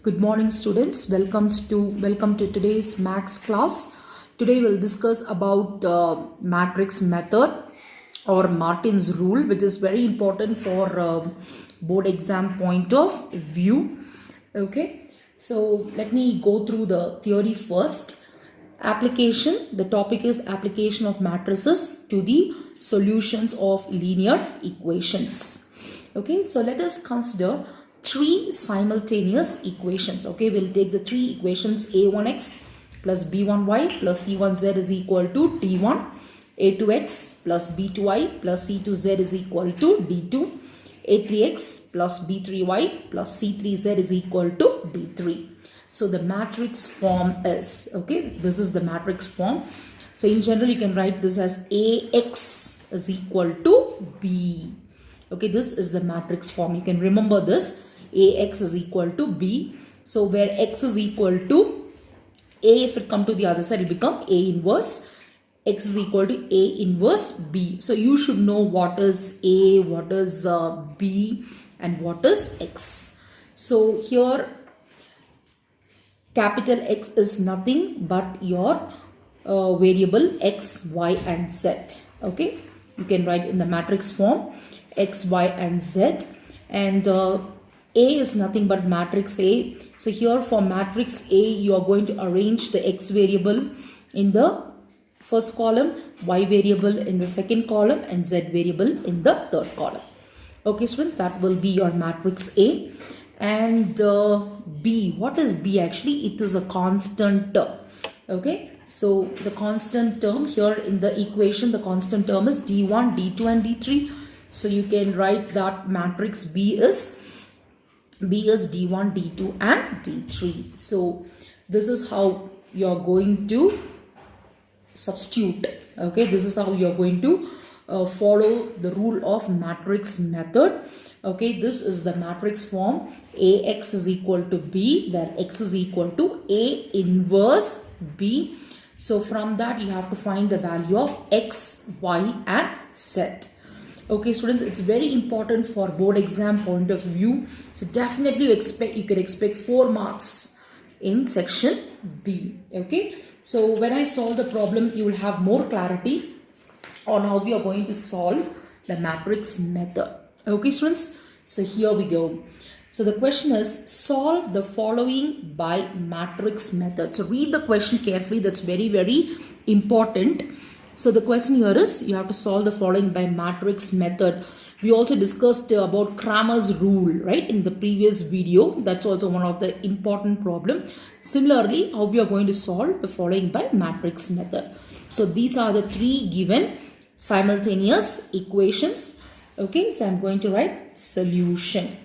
Good morning students. Welcome to today's maths class. Today we'll discuss about matrix method or Martin's rule, which is very important for board exam point of view. Okay, so let me go through the theory first. Application. The topic is application of matrices to the solutions of linear equations. Okay, so let us consider three simultaneous equations. Okay, we'll take the three equations: a1x plus b1y plus c1z is equal to d1, a2x plus b2y plus c2z is equal to d2, a3x plus b3y plus c3z is equal to d3. So the matrix form is, okay, this is the matrix form. So in general you can write this as ax is equal to b. Okay, this is the matrix form. You can remember this. Ax is equal to b. So where x is equal to a, if it come to the other side, it become a inverse. X is equal to a inverse b. So you should know what is a, what is b, and what is x. So here capital X is nothing but your variable x, y, and z. Okay, you can write in the matrix form x, y, and z, and A is nothing but matrix A. So here for matrix A, you are going to arrange the x variable in the first column, y variable in the second column, and z variable in the third column. Okay, students, that will be your matrix A. And B, what is B actually? It is a constant term. Okay, so the constant term here in the equation, the constant term is D1, D2, and D3. So you can write that matrix B is D1, D2, and D3. So this is how you are going to substitute. Okay, this is how you are going to follow the rule of matrix method. Okay, this is the matrix form. Ax is equal to b, where x is equal to a inverse b. So from that you have to find the value of x, y, and z. Okay, students, it's very important for board exam point of view. So definitely you can expect 4 marks in section B. Okay, so when I solve the problem, you will have more clarity on how we are going to solve the matrix method. Okay, students, so here we go. So the question is, solve the following by matrix method. So read the question carefully. That's very, very important. So the question here is, you have to solve the following by matrix method. We also discussed about Cramer's rule, right, in the previous video. That's also one of the important problem. Similarly, how we are going to solve the following by matrix method. So these are the three given simultaneous equations. Okay, so I'm going to write solution.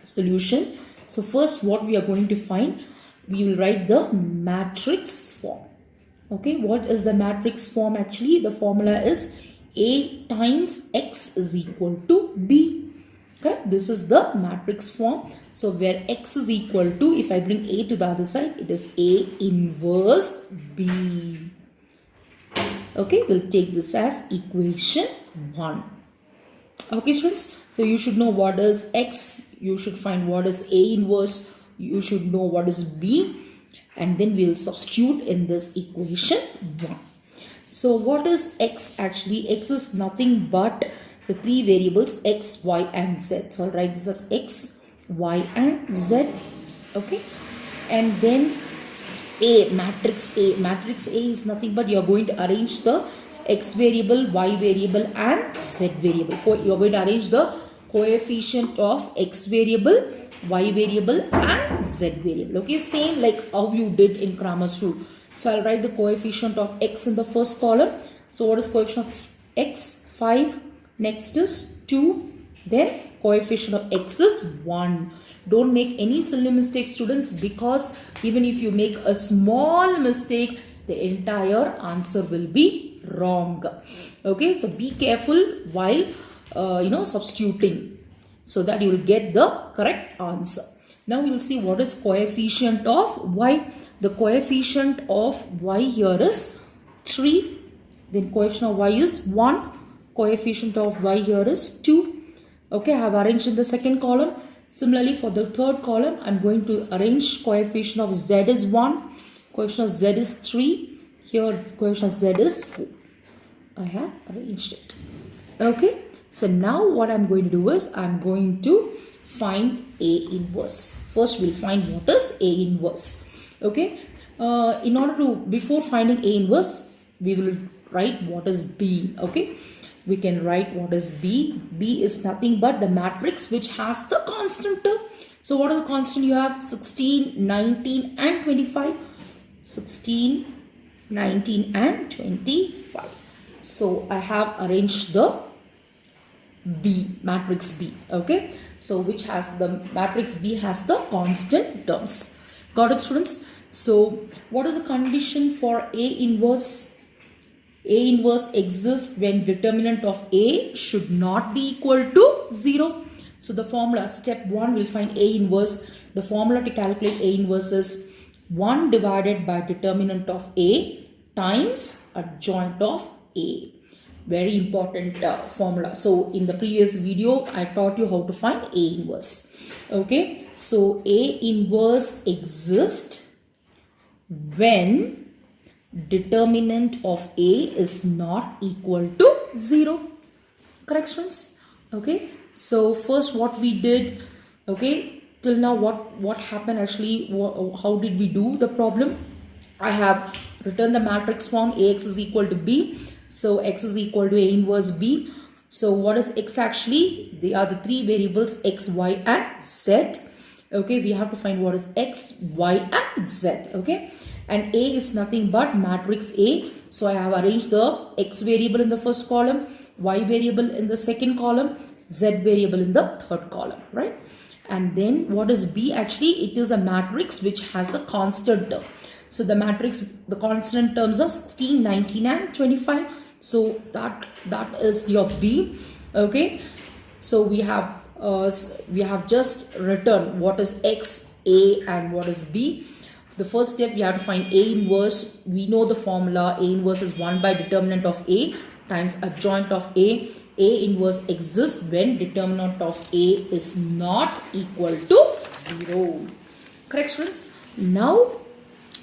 So first what we are going to find, we will write the matrix form. Okay, what is the matrix form actually? The formula is A times X is equal to B. Okay, this is the matrix form. So where X is equal to, if I bring A to the other side, it is A inverse B. Okay, we'll take this as equation 1. Okay, students, so you should know what is X, you should find what is A inverse, you should know what is B, and then we'll substitute in this equation 1. So what is X actually? X is nothing but the three variables X, Y, and Z. So I'll write this as X, Y, and Z. Okay, and then A, matrix A. Matrix A is nothing but you're going to arrange the X variable, Y variable, and Z variable. You're going to arrange the coefficient of X variable, Y variable, and Z variable. Okay, same like how you did in Cramer's rule. So I'll write the coefficient of X in the first column. So what is coefficient of X? 5. Next is 2. Then coefficient of X is 1. Don't make any silly mistakes, students, because even if you make a small mistake, the entire answer will be wrong. Okay, so be careful while substituting, so that you will get the correct answer. Now we will see what is coefficient of Y. The coefficient of Y here is 3. Then coefficient of Y is 1. Coefficient of Y here is 2. Okay, I have arranged in the second column. Similarly, for the third column, I'm going to arrange coefficient of z is 1, coefficient of z is 3, here coefficient of z is 4. I have arranged it. Okay, so now what I'm going to do is I'm going to find A inverse. First we'll find what is A inverse. Okay, in order to, before finding A inverse, we will write what is B. Okay, we can write what is B. B is nothing but the matrix which has the constant term. So what are the constant you have? 16, 19 and 25. 16, 19 and 25. So I have arranged the B, matrix B. Okay, so which has the matrix B has the constant terms. Got it, students? So what is the condition for A inverse? A inverse exists when determinant of A should not be equal to 0. So the formula, step 1, we'll find A inverse. The formula to calculate A inverse is 1 divided by determinant of A times adjoint of A. Very important formula. So in the previous video, I taught you how to find A inverse. Okay, so A inverse exists when determinant of A is not equal to 0. Correct, students? Okay, so first what we did, okay, till now what happened actually, how did we do the problem? I have written the matrix form Ax is equal to B. So x is equal to A inverse B. So what is x actually? They are the three variables x, y and z. Okay, we have to find what is x, y and z. Okay, and A is nothing but matrix A. So I have arranged the x variable in the first column, y variable in the second column, z variable in the third column, right? And then what is B actually? It is a matrix which has a constant term. So the matrix, the constant terms are 16, 19 and 25. So that is your B. Okay, so we have just written what is x, A and what is B. The first step, we have to find A inverse. We know the formula. A inverse is 1 by determinant of A times adjoint of A. A inverse exists when determinant of A is not equal to 0. Correct, students? Now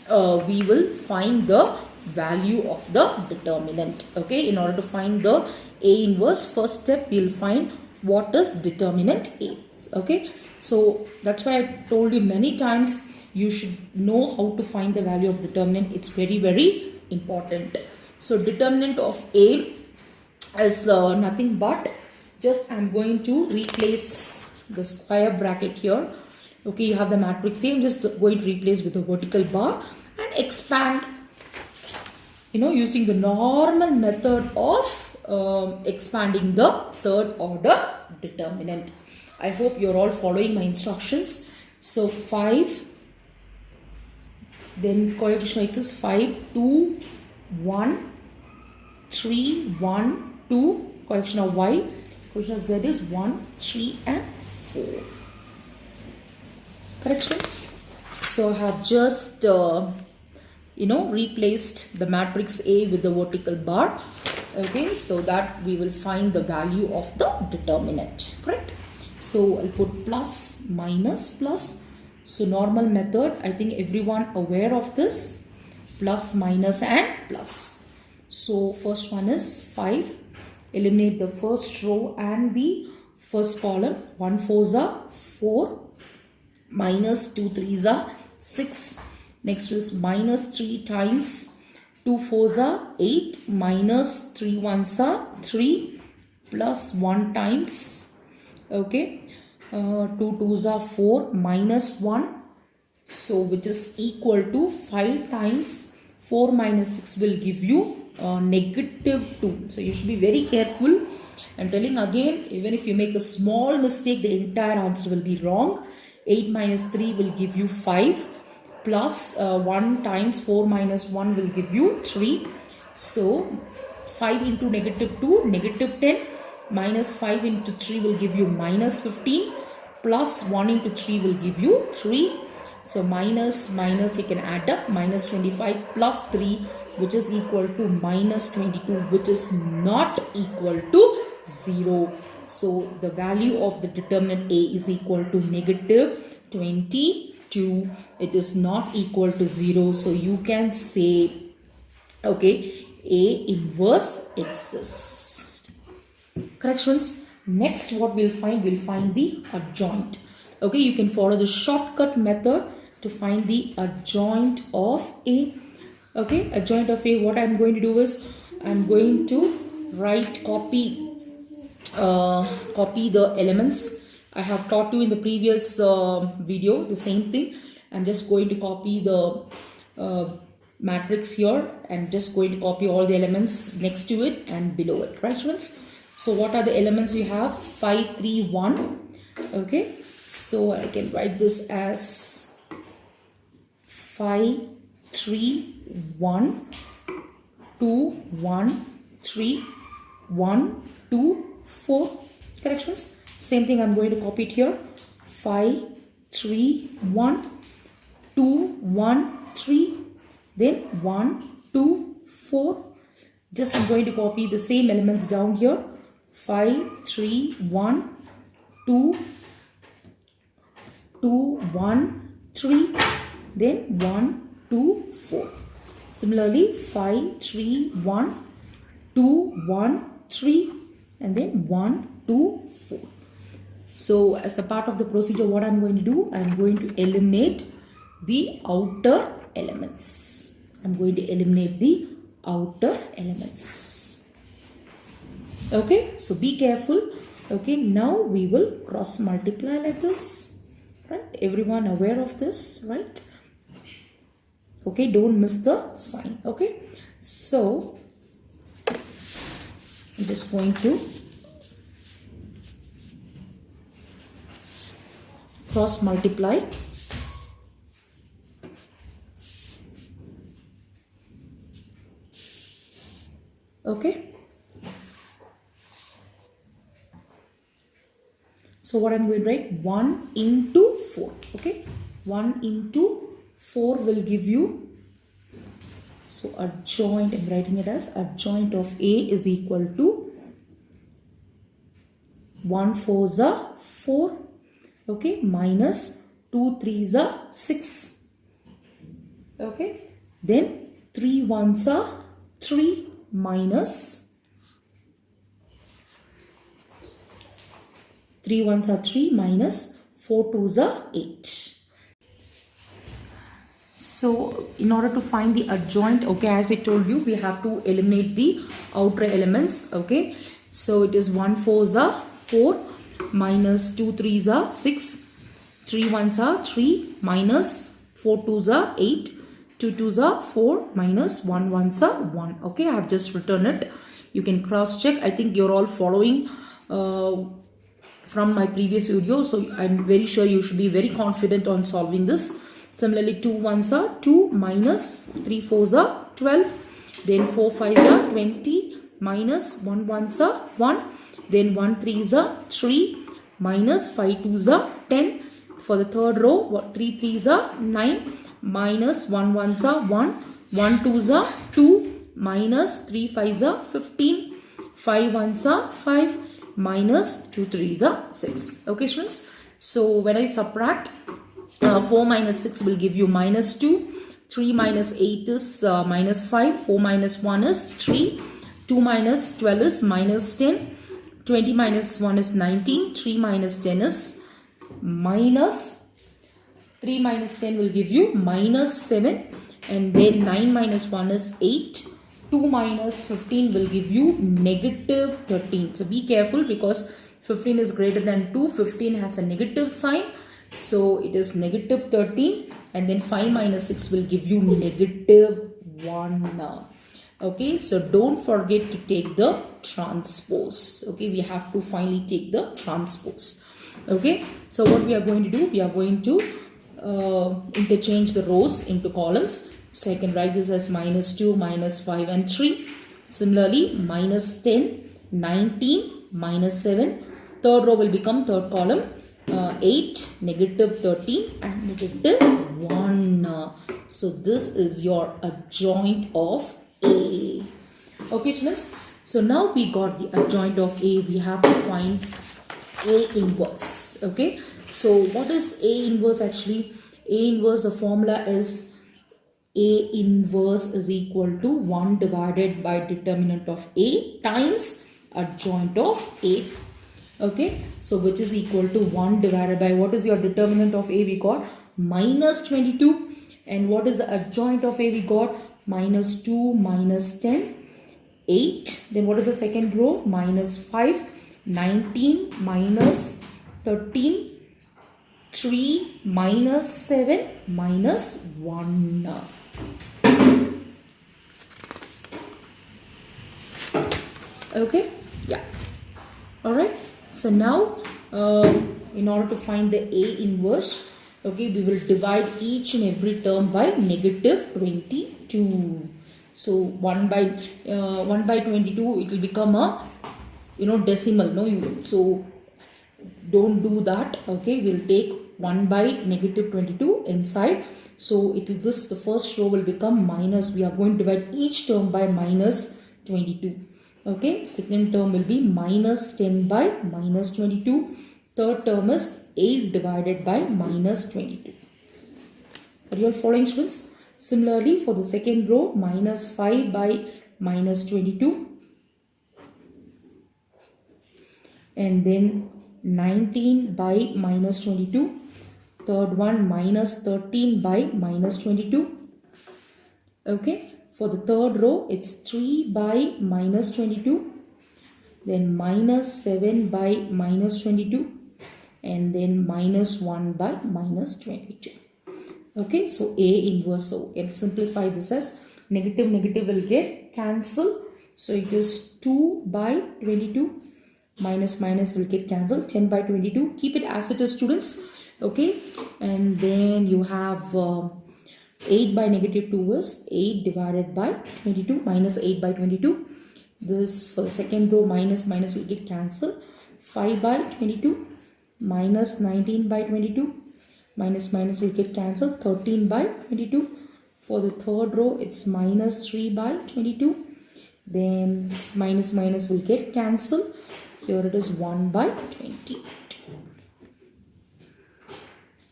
we will find the value of the determinant. Okay, in order to find the A inverse, first step we will find what is determinant A. Okay, so that's why I told you many times you should know how to find the value of determinant. It's very, very important. So determinant of A is nothing but just I'm going to replace the square bracket here. Okay, you have the matrix A. I'm just going to replace with a vertical bar and expand, using the normal method of expanding the third order determinant. I hope you're all following my instructions. So 5, then coefficient x is 5, 2, 1, 3, 1, 2, coefficient of y, coefficient of z is 1, 3 and 4. Corrections? So I have just replaced the matrix A with the vertical bar. Okay, so that we will find the value of the determinant. Correct? So I'll put plus, minus, plus. So normal method, I think everyone aware of this. Plus, minus and plus. So first one is 5. Eliminate the first row and the first column. 1 4s are 4. Minus 2 3s are 6. Next is minus 3 times 2 4s are 8. Minus 3 1s are 3. Plus 1 times. Okay. 2 2s are 4 minus 1. So which is equal to 5 times 4 minus 6 will give you negative 2. So you should be very careful. I'm telling again, even if you make a small mistake, the entire answer will be wrong. 8 minus 3 will give you 5. Plus 1 times 4 minus 1 will give you 3. So 5 into negative 2, negative 10. Minus 5 into 3 will give you minus 15. Plus 1 into 3 will give you 3. So minus you can add up. Minus 25 plus 3, which is equal to minus 22, which is not equal to 0. So the value of the determinant A is equal to negative 22. It is not equal to 0. So you can say, okay, A inverse exists. Corrections. Next, what we'll find the adjoint. Okay, you can follow the shortcut method to find the adjoint of A. Okay, adjoint of A, what I'm going to do is I'm going to copy the elements. I have taught you in the previous video the same thing. I'm just going to copy the matrix here and just going to copy all the elements next to it and below it, right students? So what are the elements you have? 5, 3, 1. Okay, so I can write this as 5, 3, 1, 2, 1, 3, 1, 2, 4. Corrections. Same thing, I'm going to copy it here. 5, 3, 1, 2, 1, 3, then 1, 2, 4. Just I'm going to copy the same elements down here. 5, 3, 1, 2, 1, 3, then 1, 2, 4. Similarly, 5, 3, 1, 2, 1, 3, and then 1, 2, 4. So as a part of the procedure, what I'm going to do, I'm going to eliminate the outer elements. I'm going to eliminate the outer elements. Okay, so be careful. Okay, now we will cross multiply like this. Right, everyone aware of this, right? Okay, don't miss the sign. Okay, so I'm just going to cross multiply. Okay, so what I'm going to write, 1 into 4. Okay, 1 into 4 will give you, so adjoint, I'm writing it as adjoint of A is equal to 1 4s are 4. Okay, minus 2 3s are 6. Okay, then 3 1s are 3 minus 3 1s are 3 minus 4 2s are 8. So in order to find the adjoint, okay, as I told you, we have to eliminate the outer elements. Okay, so it is 1 4s are 4 minus 2 3s are 6, 3 1s are 3 minus 4 2s are 8, 2 2s are 4 minus 1 1s are 1. Okay, I have just written it. You can cross check. I think you're all following from my previous video, so I'm very sure you should be very confident on solving this. Similarly, 2 1s are 2 minus 3 4s are 12, then 4 5s are 20 minus 1 1s are 1, then 1 3s are 3 minus 5 2s are 10. For the third row, 3 3s are 9 minus 1 1s are 1, 1 2s are 2 minus 3 5s are 15, 5 1s are 5 minus 2 3s are 6. Okay students, so when I subtract, 4 minus 6 will give you minus 2, 3 minus 8 is minus 5, 4 minus 1 is 3, 2 minus 12 is minus 10, 20 minus 1 is 19, 3 minus 10 is minus, 3 minus 10 will give you minus 7, and then 9 minus 1 is 8, 2 minus 15 will give you negative 13. So be careful, because 15 is greater than 2, 15 has a negative sign. So it is negative 13, and then 5 minus 6 will give you negative 1. Okay, so don't forget to take the transpose. Okay, we have to finally take the transpose. Okay, so what we are going to do, we are going to interchange the rows into columns. So I can write this as minus 2, minus 5 and 3. Similarly, minus 10, 19, minus 7. Third row will become third column. 8, negative 13 and negative 1. So this is your adjoint of A. Okay students, So now we got the adjoint of A. We have to find A inverse. Okay. So what is A inverse actually? A inverse, the formula is A inverse is equal to 1 divided by determinant of A times adjoint of A. Okay. So which is equal to 1 divided by, what is your determinant of A? We got minus 22. And what is the adjoint of A? We got minus 2 minus 10. 8. Then what is the second row? Minus 5. 19 minus 13. 3 minus 7 minus 1. Okay. Yeah. Alright. So now in order to find the A inverse, okay, we will divide each and every term by negative 22. So 1 by 22, it will become a decimal. No, so don't do that. Okay, we'll take 1 by negative 22 inside. So the first row will become minus. We are going to divide each term by minus 22. Okay, second term will be minus 10 by minus 22. Third term is 8 divided by minus 22. Are you all following, students? Similarly, for the second row, minus 5 by minus 22. And then 19 by minus 22. Third one, minus 13 by minus 22. Okay. For the third row, it's 3 by minus 22. Then minus 7 by minus 22. And then minus 1 by minus 22. Okay, so A inverse. So we can simplify this as negative will get cancelled. So it is 2 by 22. Minus will get cancelled. 10 by 22. Keep it as it is, students. Okay, and then you have 8 by negative 2 is 8 divided by 22 minus 8 by 22. This for the second row, minus will get cancelled. 5 by 22 minus 19 by 22. Minus will get cancelled. 13 by 22. For the third row, it's minus 3 by 22. Then this minus will get cancelled. Here it is 1 by 22.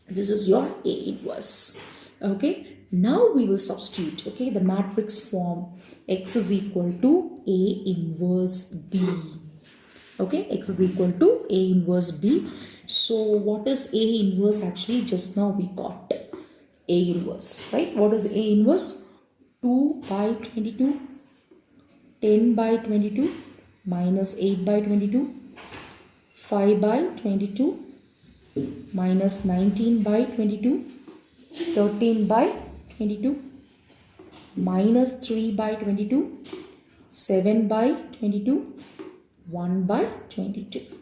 This is your A inverse. Okay. Now we will substitute. Okay. The matrix form X is equal to A inverse B. Okay. X is equal to A inverse B. So what is A inverse actually? Just now we got A inverse, right? What is A inverse? 2 by 22, 10 by 22, minus 8 by 22, 5 by 22, minus 19 by 22, 13 by 22, minus 3 by 22, 7 by 22, 1 by 22.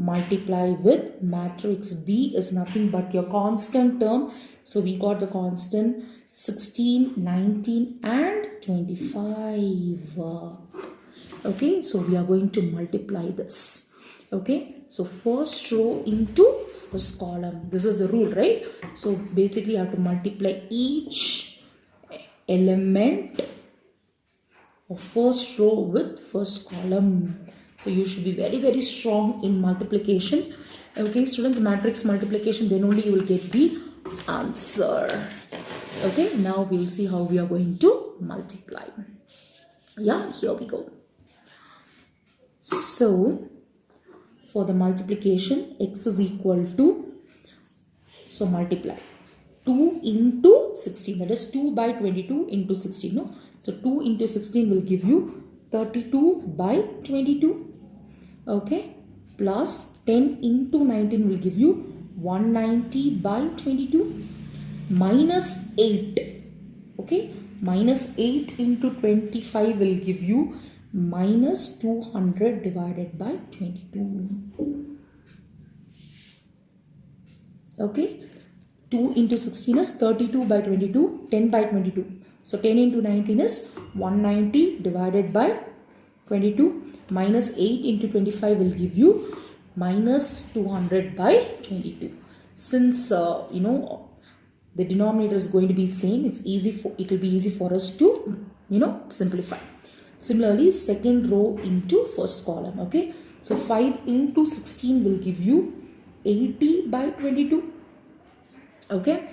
Multiply with matrix B is nothing but your constant term. So we got the constant 16, 19 and 25. Okay, so we are going to multiply this. Okay, so first row into first column. This is the rule, right? So basically you have to multiply each element of first row with first column. So you should be very strong in multiplication. Okay, students, matrix multiplication, then only you will get the answer. Okay, now we will see how we are going to multiply. Yeah, here we go. So for the multiplication, X is equal to, so multiply 2 into 16, that is 2 by 22 into 16. No? So 2 into 16 will give you 32 by 22. Okay, plus 10 into 19 will give you 190 by 22, minus 8. Okay, minus 8 into 25 will give you minus 200 divided by 22. Okay, 2 into 16 is 32 by 22, 10 by 22. So 10 into 19 is 190 divided by 22. Minus 8 into 25 will give you minus 200 by 22. Since the denominator is going to be same, it will be easy for us to simplify. Similarly, second row into first column. Okay, so 5 into 16 will give you 80 by 22. Okay,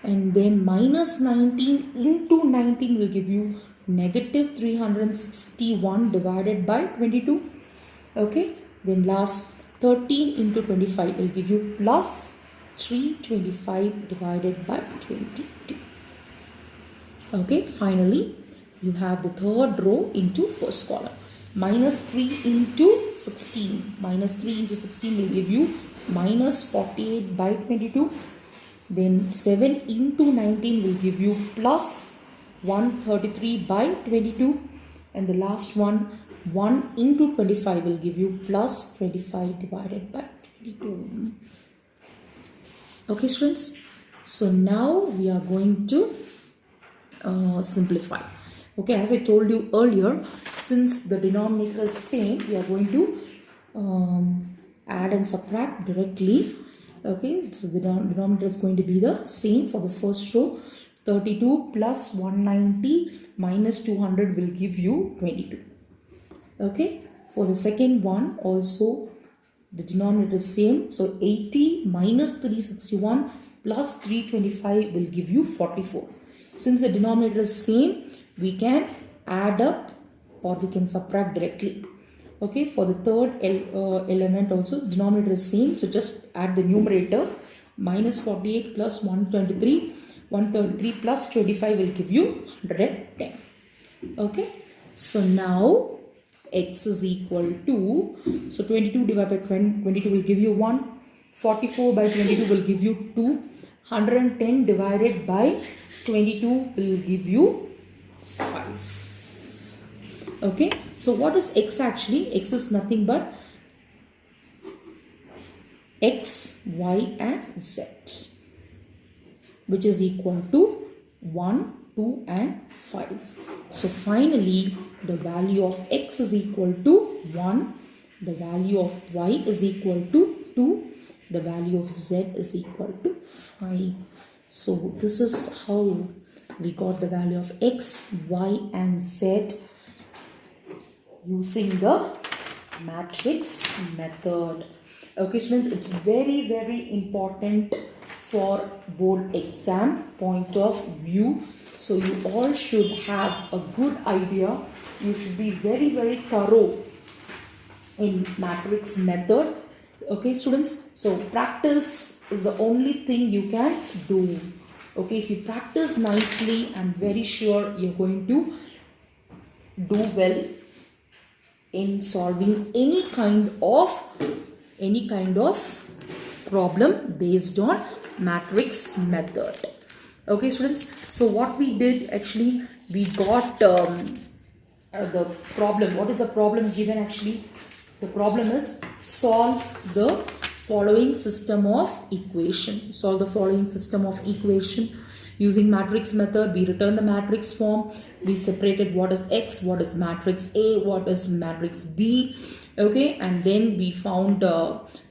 and then minus 19 into 19 will give you negative 361 divided by 22. Okay, then last 13 into 25 will give you plus 325 divided by 22. Okay, finally you have the third row into first column. Minus 3 into 16. Minus 3 into 16 will give you minus 48 by 22. Then 7 into 19 will give you plus 133 by 22. And the last one, 1 into 25 will give you plus 25 divided by 22. Okay, students. So now we are going to simplify. Okay, as I told you earlier, since the denominator is same, we are going to add and subtract directly. Okay, so the denominator is going to be the same for the first row. 32 plus 190 minus 200 will give you 22. Okay, for the second one also the denominator is same. So 80 minus 361 plus 325 will give you 44. Since the denominator is same, we can add up or we can subtract directly. Okay, for the third element also denominator is same, so just add the numerator. Minus 48 plus 133 plus 25 will give you 110. Okay, so now x is equal to, so 22 divided by 22 will give you 1, 44 by 22 will give you 2, 110 divided by 22 will give you 5. Okay, so what is x actually? X is nothing but x, y and z, which is equal to 1, 2 and 5. So finally the value of x is equal to 1, the value of y is equal to 2, the value of z is equal to 5. So this is how we got the value of x, y and z using the matrix method. Okay, students, it's very, very important for board exam point of view. So you all should have a good idea. You should be very, very thorough in matrix method. Okay, students, so practice is the only thing you can do. Okay, if you practice nicely, I'm very sure you're going to do well in solving any kind of problem based on matrix method. Okay, students, so what we did actually, we got the problem. What is the problem given actually? The problem is solve the following system of equation. Solve the following system of equation using matrix method. We return the matrix form. We separated what is x, what is matrix A, what is matrix B. Okay, and then we found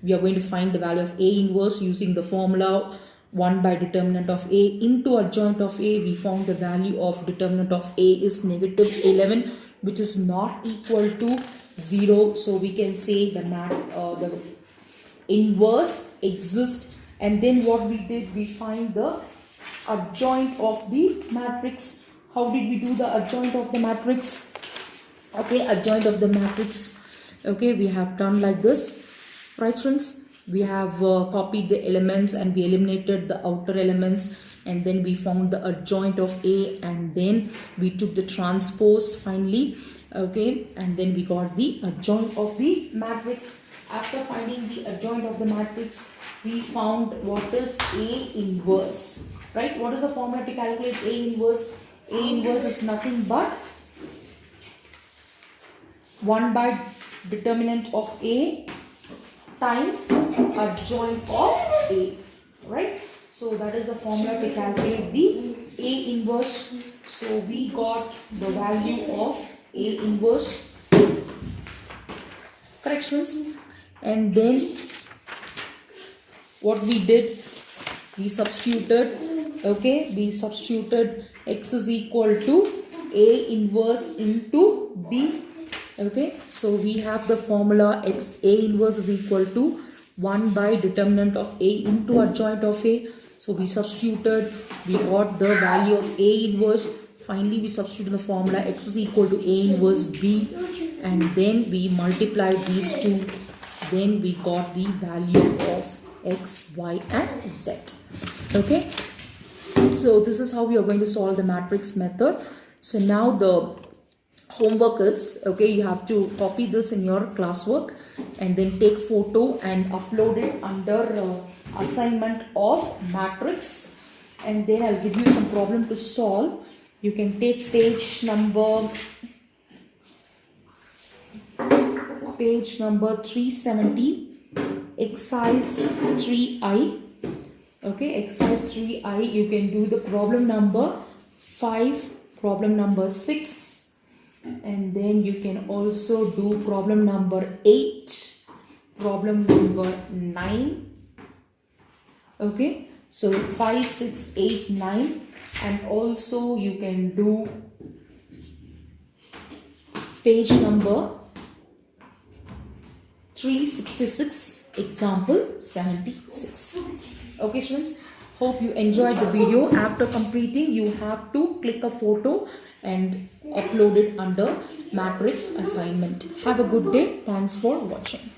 we are going to find the value of A inverse using the formula 1 by determinant of A into adjoint of A. We found the value of determinant of A is negative 11, which is not equal to 0. So we can say the inverse exists. And then what we did, we find the adjoint of the matrix. How did we do the adjoint of the matrix? Okay, adjoint of the matrix. Okay, we have done like this, right, friends? We have copied the elements and we eliminated the outer elements, and then we found the adjoint of A, and then we took the transpose finally. Okay, and then we got the adjoint of the matrix. After finding the adjoint of the matrix, we found what is A inverse, right? What is the formula to calculate A inverse? A inverse is nothing but 1 by determinant of A times adjoint of A, right? So that is the formula to calculate the A inverse. So we got the value of A inverse, corrections, and then what we did, we substituted. Okay, we substituted x is equal to A inverse into B. Okay, so we have the formula X A inverse is equal to 1 by determinant of A into adjoint of A. So we substituted, we got the value of A inverse. Finally, we substitute the formula X is equal to A inverse B, and then we multiplied these two. Then we got the value of X, Y and Z. Okay. So this is how we are going to solve the matrix method. So now the homework is, okay, you have to copy this in your classwork and then take photo and upload it under assignment of matrix, and then I'll give you some problem to solve. You can take page number 370, exercise 3I. Okay, exercise 3I, you can do the problem number 5, problem number 6, and then you can also do problem number 8, problem number 9. Okay, so 5, 6, 8, 9, and also you can do page number 366, example 76. Okay students, hope you enjoyed the video. After completing, you have to click a photo and upload it under matrix assignment. Have a good day. Thanks for watching.